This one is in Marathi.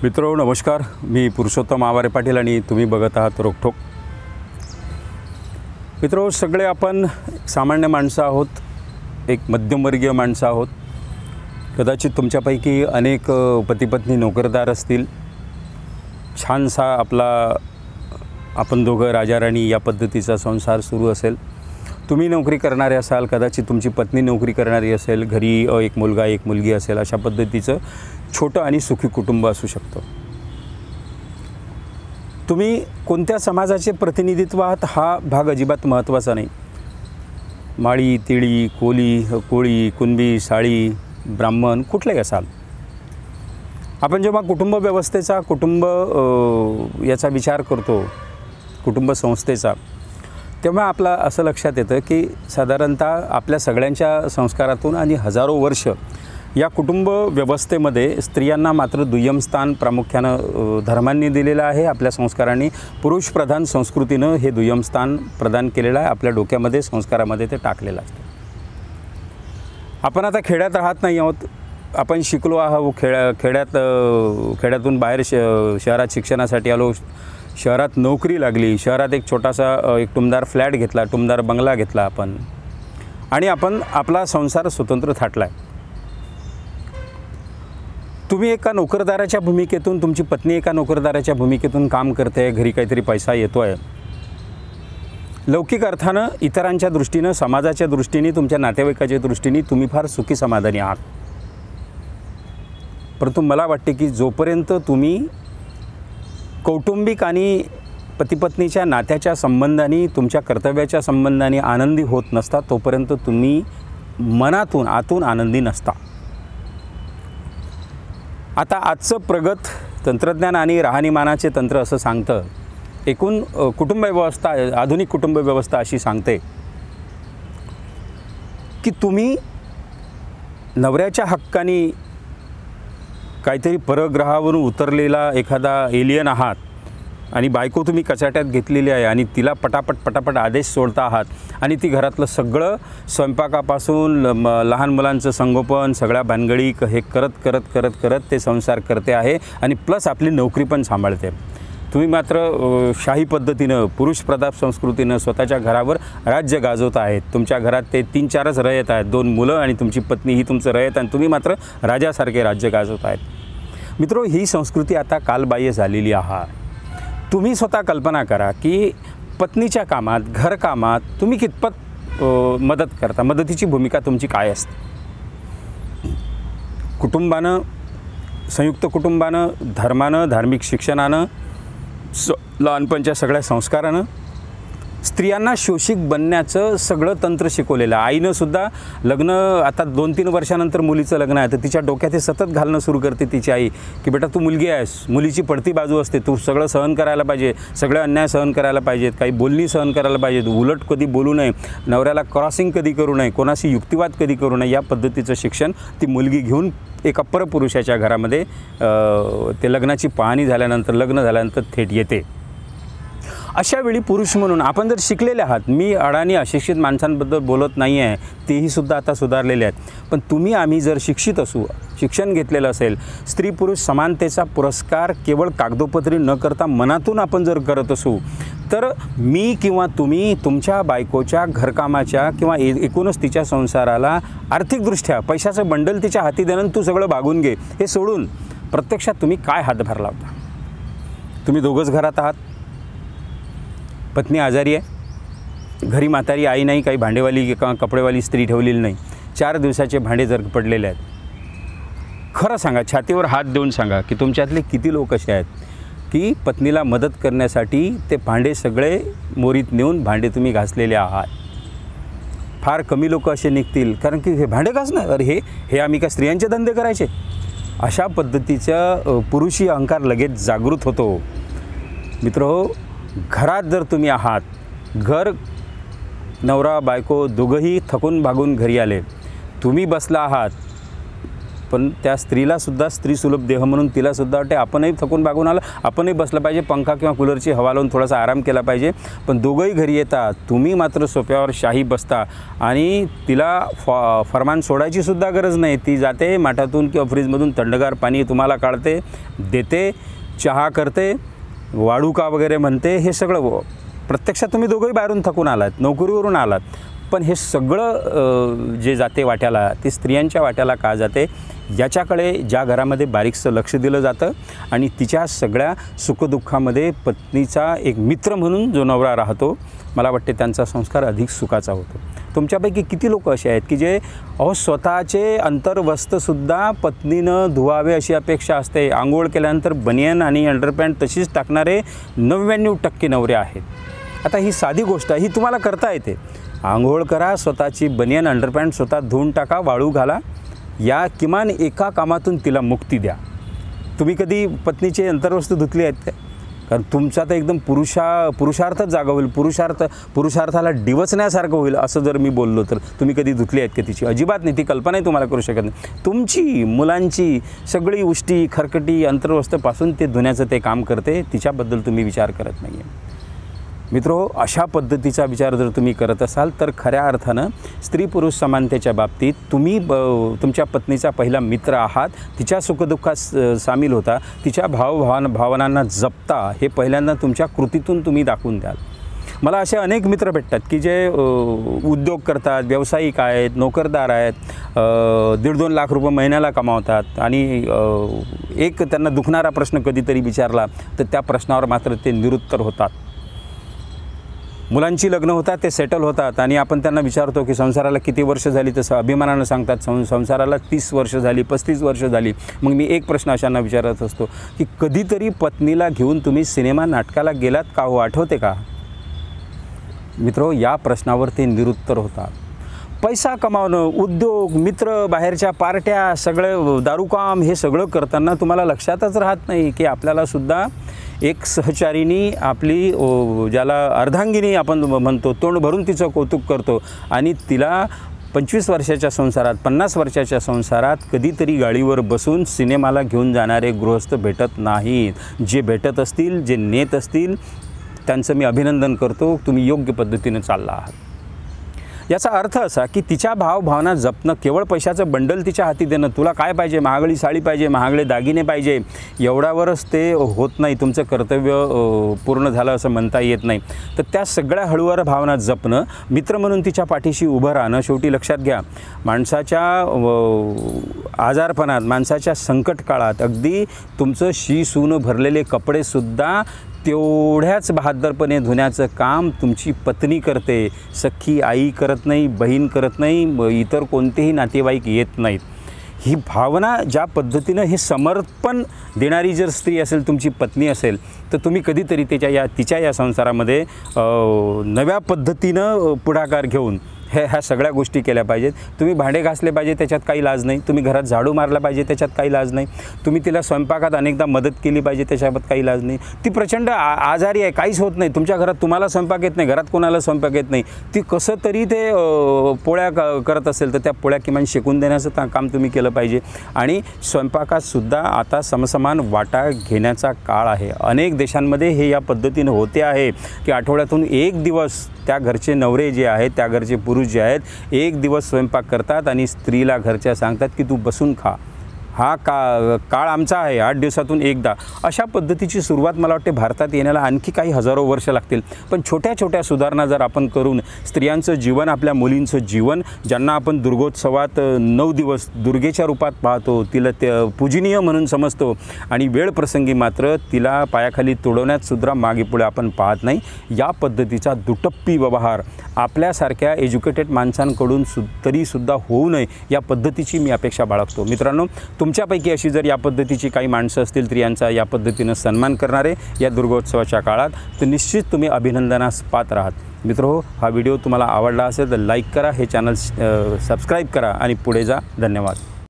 मित्रो नमस्कार, मी पुरुषोत्तम आवारे पाटील आणि तुम्ही बघत आहात रोकठोक. मित्रो, सगळे आपण सामान्य माणसं आहोत, एक मध्यमवर्गीय माणसं आहोत. कदाचित तुमच्यापैकी अनेक पतिपत्नी नोकरदार असतील. छानसा आपण दोघं राजाराणी या पद्धतीचा संसार सुरू असेल. तुम्ही नोकरी करणारे असाल, कदाचित तुमची पत्नी नोकरी करणारी असेल, घरी एक मुलगा एक मुलगी असेल. अशा पद्धतीचं छोटं आणि सुखी कुटुंब असू शकतं. तुम्ही कोणत्या समाजाचे प्रतिनिधित्व आहात हा भाग अजिबात महत्त्वाचा नाही. माळी, तिळी, कोळी, कुणबी, साळी, ब्राह्मण कुठलेही असाल. आपण जेव्हा कुटुंब व्यवस्थेचा याचा विचार करतो, कुटुंब संस्थेचा, तेव्हा आपला असं लक्षात येतं की साधारणतः आपल्या सगळ्यांच्या संस्कारातून आणि हजारो वर्ष या कुटुंब व्यवस्थेमध्ये स्त्रियांना मात्र दुय्यम स्थान प्रामुख्यानं धर्मांनी दिलेलं आहे. आपल्या संस्कारांनी पुरुषप्रधान संस्कृतीनं हे दुय्यम स्थान प्रदान केलेलं आहे. आपल्या डोक्यामध्ये संस्कारामध्ये ते टाकलेलं असतं. आपण आता खेड्यात राहत नाही आहोत. आपण शिकलो आहोत. खेड्यातून बाहेर शहरात शिक्षणासाठी आलो. शहरात नोकरी लागली. शहरात एक छोटासा एक टुमदार फ्लॅट घेतला, टुमदार बंगला घेतला आपण, आणि आपण आपला संसार स्वतंत्र थाटला आहे. तुम्ही एका नोकरदाराच्या भूमिकेतून, तुमची पत्नी एका नोकरदाराच्या भूमिकेतून काम करते. घरी काहीतरी पैसा येतो आहे. लौकिक अर्थानं, इतरांच्या दृष्टीनं, समाजाच्या दृष्टीने, तुमच्या नातेवाईकाच्या दृष्टीने तुम्ही फार सुखी समाधानी आहात. परंतु मला वाटते की जोपर्यंत तुम्ही कौटुंबिक आणि पतिपत्नीच्या नात्याच्या संबंधाने, तुमच्या कर्तव्याच्या संबंधाने आनंदी होत नसता, तोपर्यंत तुम्ही मनातून आतून आनंदी नसता. आता आजचं प्रगत तंत्रज्ञान आणि राहणीमानाचे तंत्र असं सांगतं, एकूण कुटुंब व्यवस्था, आधुनिक कुटुंब व्यवस्था अशी सांगते की तुम्ही नवऱ्याच्या हक्काने काहीतरी परग्रहावरून उतरलेला एखादा एलियन आहात आणि बायको तुम्ही कचाट्यात घेतलेली आहे आणि तिला पटापट आदेश सोडता आहात आणि ती घरातलं सगळं स्वयंपाकापासून लहान मुलांचं संगोपन, सगळ्या भानगडी हे करत ते संसार करते आहे आणि प्लस आपली नोकरी पण सांभाळते. तुम्ही मात्र शाही पद्धतीनं, पुरुषप्रधान संस्कृतीनं स्वतःच्या घरावर राज्य गाजवत आहेत. तुमच्या घरात ते 3-4च रयत आहेत, 2 मुलं आणि तुमची पत्नी ही तुमचं रयत, आणि तुम्ही मात्र राजासारखे राज्य गाजवत आहेत. मित्रो, ही संस्कृती आता कालबाह्य झालेली आहे. तुम्ही स्वतः कल्पना करा की पत्नीच्या कामात, घरकामात तुम्ही कितपत मदत करता. मदतीची भूमिका तुमची काय असते. कुटुंबानं, संयुक्त कुटुंबानं, धर्मानं, धार्मिक शिक्षणानं, लहानपणच्या सगळ्या संस्कारानं स्त्रियांना शोषिक बनण्याचं सगळं तंत्र शिकवलेलं आहे. आईनंसुद्धा लग्न, आता 2-3 वर्षानंतर मुलीचं लग्न आहे, तर तिच्या डोक्यात हे सतत घालणं सुरू करते तिची आई की बेटा तू मुलगी आहेस, मुलीची पडती बाजू असते, तू सगळं सहन करायला पाहिजे, सगळे अन्याय सहन करायला पाहिजेत, काही बोलणी सहन करायला पाहिजेत, उलट कधी बोलू नये, नवऱ्याला क्रॉसिंग कधी करू नये, कोणाशी युक्तिवाद कधी करू नये. या पद्धतीचं शिक्षण ती मुलगी घेऊन एका परपुरुषाच्या घरामध्ये ते लग्नाची पाहणी झाल्यानंतर, लग्न झाल्यानंतर थेट येते. अशा वेळी पुरुष म्हणून आपण जर शिकलेले आहात, मी अडाणी अशिक्षित माणसांबद्दल बोलत नाही आहे, तेही सुद्धा आता सुधारलेले आहेत, पण तुम्ही आम्ही जर शिक्षित असू, शिक्षण घेतलेलं असेल, स्त्री पुरुष समानतेचा पुरस्कार केवळ कागदोपत्री न करता मनातून आपण जर करत असू, तर मी किंवा तुम्ही तुमच्या बायकोच्या घरकामाच्या किंवा एकूणच तिच्या संसाराला आर्थिकदृष्ट्या पैशाचं बंडल तिच्या हाती देणं, तू सगळं भागून घे, हे सोडून प्रत्यक्षात तुम्ही काय हातभार लावता. तुम्ही दोघंच घरात आहात. पत्नी आजारी आहे, घरी म्हातारी आई नाही, काही भांडेवाली किंवा कपडेवाली स्त्री ठेवलेली नाही, 4 दिवसाचे भांडे जर पडलेले आहेत. खरं सांगा, छातीवर हात देऊन सांगा की तुमच्यातले किती लोक असे आहेत की पत्नीला मदत करण्यासाठी ते भांडे सगळे मोरीत नेऊन भांडे तुम्ही घासलेले आहात. फार कमी लोक असे निघतील, कारण की हे भांडे घासणार, अरे हे आम्ही का स्त्रियांचे धंदे करायचे. अशा पद्धतीचा पुरुषी अहंकार लगेच जागृत होतो. मित्रहो, घरात जर तुम्ही आहात, नवरा बायको दोघंही थकून भागून घरी आले, तुम्ही बसला आहात पण त्या स्त्रीलासुद्धा स्त्रीसुलभ देह म्हणून तिलासुद्धा वाटते आपणही थकून भागून आलं, आपणही बसलं पाहिजे, पंखा किंवा कूलरची हवा लावून थोडासा आराम केला पाहिजे. पण दोघंही घरी येतात, तुम्ही मात्र सोफ्यावर शाही बसता आणि तिला फरमान सोडायचीसुद्धा गरज नाही. ती जाते माठातून किंवा फ्रीजमधून थंडगार पाणी तुम्हाला काढते, देते, चहा करते, वाढू का वगैरे म्हणते. हे सगळं प्रत्यक्षात तुम्ही दोघंही बाहेरून थकून आलात, नोकरीवरून आलात, पण हे सगळं जे जाते वाट्याला ते स्त्रियांच्या वाट्याला का जाते याच्याकडे ज्या घरामध्ये बारीकसं लक्ष दिलं जातं आणि तिच्या सगळ्या सुखदुःखामध्ये पत्नीचा एक मित्र म्हणून जो नवरा राहतो, मला वाटते त्यांचा संस्कार अधिक सुखाचा होतो. तुमच्यापैकी किती लोक असे आहेत की जे स्वतःचे अंतर्वस्त्रसुद्धा पत्नीनं धुवावे अशी अपेक्षा असते. आंघोळ केल्यानंतर बनियन आणि अंडरपॅन्ट तशीच टाकणारे 99% नवरे आहेत. आता ही साधी गोष्ट आहे, ही तुम्हाला करता येते. आंघोळ करा, स्वतःची बनियन अंडरपॅन्ट स्वतः धुवून टाका, वाळू घाला. या किमान एका कामातून तिला मुक्ती द्या. तुम्ही कधी पत्नीचे अंतर्वस्त्र धुतले आहेत का? कारण तुमचा तर एकदम पुरुषार्थच जागा होईल, पुरुषार्थाला डिवचण्यासारखं होईल असं जर मी बोललो तर. तुम्ही कधी धुतली आहेत का तिची? अजिबात नाही. ती कल्पनाही तुम्हाला करू शकत नाही. तुमची मुलांची सगळी उष्टी खरकटी अंतर्वस्त्रपासून ते धुण्याचं ते काम करते, तिच्याबद्दल तुम्ही विचार करत नाही आहे. मित्रो, अशा पद्धतीचा विचार जर तुम्ही करत असाल तर खऱ्या अर्थानं स्त्री पुरुष समानतेच्या बाबतीत तुम्ही तुमच्या पत्नीचा पहिला मित्र आहात. तिच्या सुखदुःखात सामील होता, तिच्या भावनांना जपता, हे पहिल्यांदा तुमच्या कृतीतून तुम्ही दाखवून द्याल. मला असे अनेक मित्र भेटतात की जे उद्योग करतात, व्यावसायिक आहेत, नोकरदार आहेत, 1.5-2 लाख रुपये महिन्याला कमावतात आणि एक त्यांना दुखणारा प्रश्न कधीतरी विचारला तर त्या प्रश्नावर मात्र ते निरुत्तर होतात. मुलांची लग्न होतात, ते सेटल होतात आणि आपण त्यांना विचारतो की संसाराला किती वर्ष झाली, तसं अभिमानानं सांगतात संसाराला 30 वर्ष झाली, 35 वर्ष झाली. मग मी एक प्रश्न अशांना विचारत असतो की कधीतरी पत्नीला घेऊन तुम्ही सिनेमा नाटकाला गेलात का हो, आठवते का? मित्रो, या प्रश्नावर ते निरुत्तर होतात. पैसा कमावणं, उद्योग, मित्र, बाहेरच्या पार्ट्या, सगळं दारूकाम, हे सगळं करताना तुम्हाला लक्षातच राहत नाही की आपल्यालासुद्धा एक सहचारिणी, आपली ज्याला अर्धांगिनी आपण म्हणतो, तोंड भरून तिचं कौतुक करतो आणि तिला 25 वर्षाच्या संसारात, 50 वर्षाच्या संसारात कधीतरी गाडीवर बसून सिनेमाला घेऊन जाणारे गृहस्थ भेटत नाहीत. जे भेटत असतील, जे नेत असतील, त्यांचं मी अभिनंदन करतो. तुम्ही योग्य पद्धतीनं चालला आहात. याचा अर्थ असा की तिच्या भावना जपणं, केवळ पैशाचं बंडल तिच्या हाती देणं, तुला काय पाहिजे, महागडी साडी पाहिजे, महागडे दागिने पाहिजे, एवढ्यावरच ते होत नाही. तुमचं कर्तव्य पूर्ण झालं असं म्हणता येत नाही. तर त्या सगळ्या हळूवार भावना जपणं, मित्र म्हणून तिच्या पाठीशी उभं राहणं. शेवटी लक्षात घ्या, माणसाच्या आजारपणात, माणसाच्या संकट काळात अगदी तुमचं शी-सून भरलेले कपडेसुद्धा तेवढ्याच बहादरपणे धुण्याचं काम तुमची पत्नी करते. सख्खी आई करत नाही, बहीण करत नाही, इतर कोणतेही नातेवाईक येत नाहीत. ही भावना ज्या पद्धतीनं हे समर्पण देणारी जर स्त्री असेल, तुमची पत्नी असेल, तर तुम्ही कधीतरी तिच्या या संसारामध्ये नव्या पद्धतीनं पुढाकार घेऊन ह्या सगळ्या गोष्टी केल्या पाहिजेत. तुम्ही भांडे घासले पाहिजे, त्याच्यात काही लाज नाही. तुम्ही घरात झाडू मारला पाहिजे, त्याच्यात काही लाज नाही. तुम्ही तिला स्वयंपाकात अनेकदा मदत केली पाहिजे, त्याच्याबाबत काही लाज नाही. ती प्रचंड आजारी आहे, काहीच होत नाही, तुमच्या घरात तुम्हाला स्वयंपाक येत नाही, घरात कोणाला स्वयंपाक येत नाही, ती कसं तरी ते पोळ्या करत असेल तर त्या पोळ्या किमान शेकून देण्याचं काम तुम्ही केलं पाहिजे. आणि स्वयंपाकातसुद्धा आता समसमान वाटा घेण्याचा काळ आहे. अनेक देशांमध्ये हे या पद्धतीनं होते आहे की आठवड्यातून एक दिवस त्या घरचे नवरे जे आहेत, त्या घरचे पुरुष जे आहेत, एक दिवस स्वयंपाक करतात आणि स्त्रीला घरच्या सांगतात की तू बसून खा, हा काळ आमचा आहे, 8 दिवसातून एकदा. अशा पद्धतीची सुरुवात मला वाटते भारतात येण्याला आणखी काही हजारो वर्ष लागतील. पण छोट्या छोट्या सुधारणा जर आपण करून स्त्रियांचं जीवन, आपल्या मुलींचं जीवन, ज्यांना आपण दुर्गोत्सवात 9 दिवस दुर्गेच्या रूपात पाहतो, तिला ते पूजनीय म्हणून समजतो आणि वेळ प्रसंगी मात्र तिला पायाखाली तोडवण्यात सुद्धा मागे पुढे आपण पाहत नाही. या पद्धतीचा दुटप्पी व्यवहार आपल्यासारख्या एज्युकेटेड माणसांकडून तरीसुद्धा होऊ नये, या पद्धतीची मी अपेक्षा बाळगतो. मित्रांनो, तुमच्यापैकी अशी जर या पद्धतीची काही माणसं असतील, स्त्रियांचा या पद्धतीनं सन्मान करणारे या दुर्गोत्सवाच्या काळात, तर निश्चित तुम्ही अभिनंदनास पात्र आहात. मित्रहो, हा व्हिडिओ तुम्हाला आवडला असेल तर लाईक करा, हे चॅनल सबस्क्राईब करा आणि पुढे जा. धन्यवाद.